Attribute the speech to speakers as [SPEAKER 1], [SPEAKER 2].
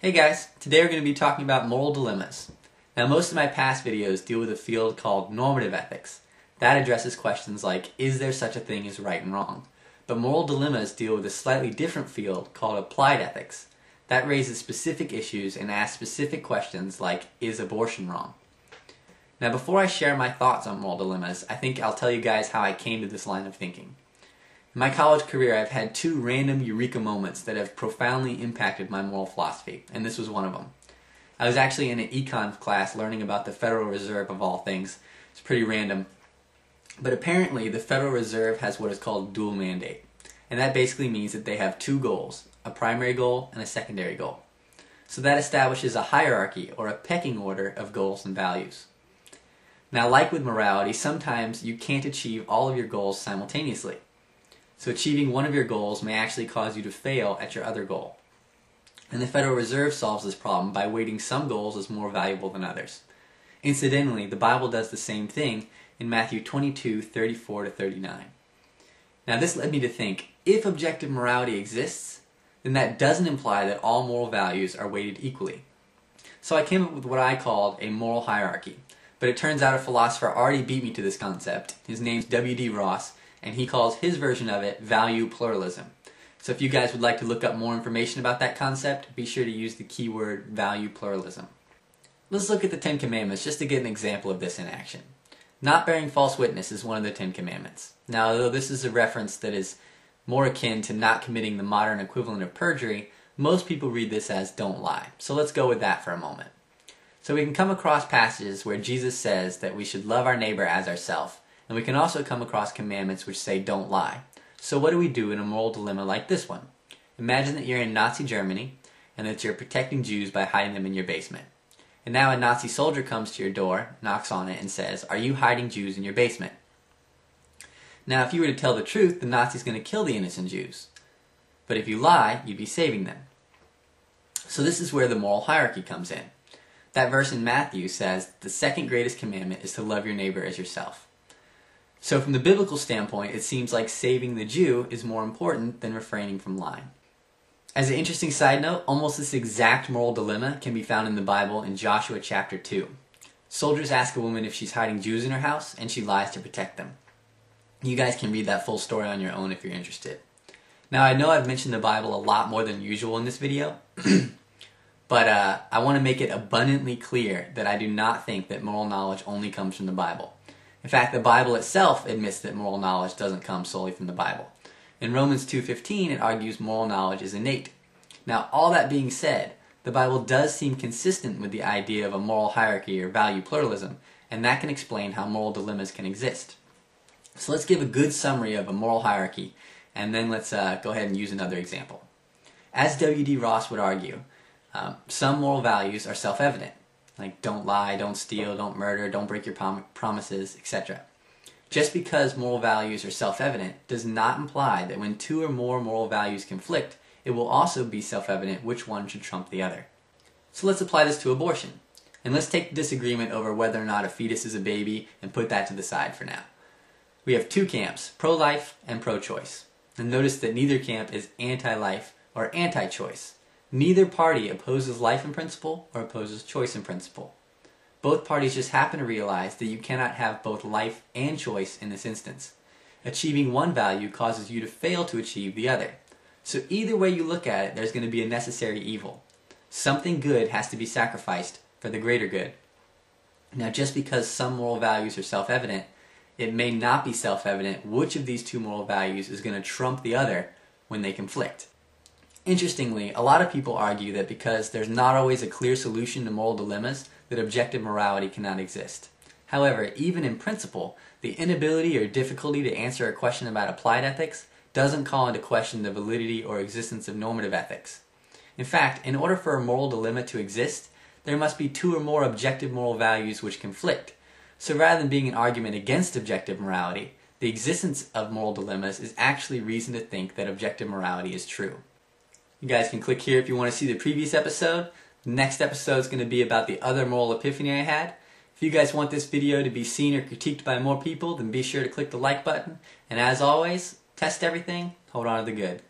[SPEAKER 1] Hey guys, today we're going to be talking about moral dilemmas. Now most of my past videos deal with a field called normative ethics. That addresses questions like, is there such a thing as right and wrong? But moral dilemmas deal with a slightly different field called applied ethics. That raises specific issues and asks specific questions like, is abortion wrong? Now before I share my thoughts on moral dilemmas, I think I'll tell you guys how I came to this line of thinking. In my college career, I've had two random eureka moments that have profoundly impacted my moral philosophy, and this was one of them. I was actually in an econ class learning about the Federal Reserve of all things. It's pretty random. But apparently the Federal Reserve has what is called dual mandate, and that basically means that they have two goals, a primary goal and a secondary goal. So that establishes a hierarchy or a pecking order of goals and values. Now, like with morality, sometimes you can't achieve all of your goals simultaneously. So achieving one of your goals may actually cause you to fail at your other goal. And the Federal Reserve solves this problem by weighting some goals as more valuable than others. Incidentally, the Bible does the same thing in Matthew 22:34-39. Now this led me to think, if objective morality exists, then that doesn't imply that all moral values are weighted equally. So I came up with what I called a moral hierarchy. But it turns out a philosopher already beat me to this concept. His name's W.D. Ross, and he calls his version of it value pluralism. So if you guys would like to look up more information about that concept, be sure to use the keyword value pluralism. Let's look at the Ten Commandments just to get an example of this in action. Not bearing false witness is one of the Ten Commandments. Now, although this is a reference that is more akin to not committing the modern equivalent of perjury, most people read this as don't lie. So let's go with that for a moment. So we can come across passages where Jesus says that we should love our neighbor as ourselves, and we can also come across commandments which say don't lie. So what do we do in a moral dilemma like this one? Imagine that you're in Nazi Germany and that you're protecting Jews by hiding them in your basement. And now a Nazi soldier comes to your door, knocks on it, and says, "Are you hiding Jews in your basement?" Now if you were to tell the truth, the Nazi's going to kill the innocent Jews. But if you lie, you'd be saving them. So this is where the moral hierarchy comes in. That verse in Matthew says the second greatest commandment is to love your neighbor as yourself. So from the biblical standpoint, it seems like saving the Jew is more important than refraining from lying. As an interesting side note, almost this exact moral dilemma can be found in the Bible in Joshua chapter 2. Soldiers ask a woman if she's hiding Jews in her house, and she lies to protect them. You guys can read that full story on your own if you're interested. Now I know I've mentioned the Bible a lot more than usual in this video, but I want to make it abundantly clear that I do not think that moral knowledge only comes from the Bible. In fact, the Bible itself admits that moral knowledge doesn't come solely from the Bible. In Romans 2:15, it argues moral knowledge is innate. Now, all that being said, the Bible does seem consistent with the idea of a moral hierarchy or value pluralism, and that can explain how moral dilemmas can exist. So let's give a good summary of a moral hierarchy, and then let's go ahead and use another example. As W.D. Ross would argue, some moral values are self-evident, like don't lie, don't steal, don't murder, don't break your promises, etc. Just because moral values are self-evident does not imply that when two or more moral values conflict, it will also be self-evident which one should trump the other. So let's apply this to abortion. And let's take the disagreement over whether or not a fetus is a baby and put that to the side for now. We have two camps, pro-life and pro-choice. And notice that neither camp is anti-life or anti-choice. Neither party opposes life in principle or opposes choice in principle. Both parties just happen to realize that you cannot have both life and choice in this instance. Achieving one value causes you to fail to achieve the other. So either way you look at it, there's going to be a necessary evil. Something good has to be sacrificed for the greater good. Now just because some moral values are self-evident, it may not be self-evident which of these two moral values is going to trump the other when they conflict. Interestingly, a lot of people argue that because there's not always a clear solution to moral dilemmas, that objective morality cannot exist. However, even in principle, the inability or difficulty to answer a question about applied ethics doesn't call into question the validity or existence of normative ethics. In fact, in order for a moral dilemma to exist, there must be two or more objective moral values which conflict. So rather than being an argument against objective morality, the existence of moral dilemmas is actually reason to think that objective morality is true. You guys can click here if you want to see the previous episode. The next episode is going to be about the other moral epiphany I had. If you guys want this video to be seen or critiqued by more people, then be sure to click the like button. And as always, test everything, hold on to the good.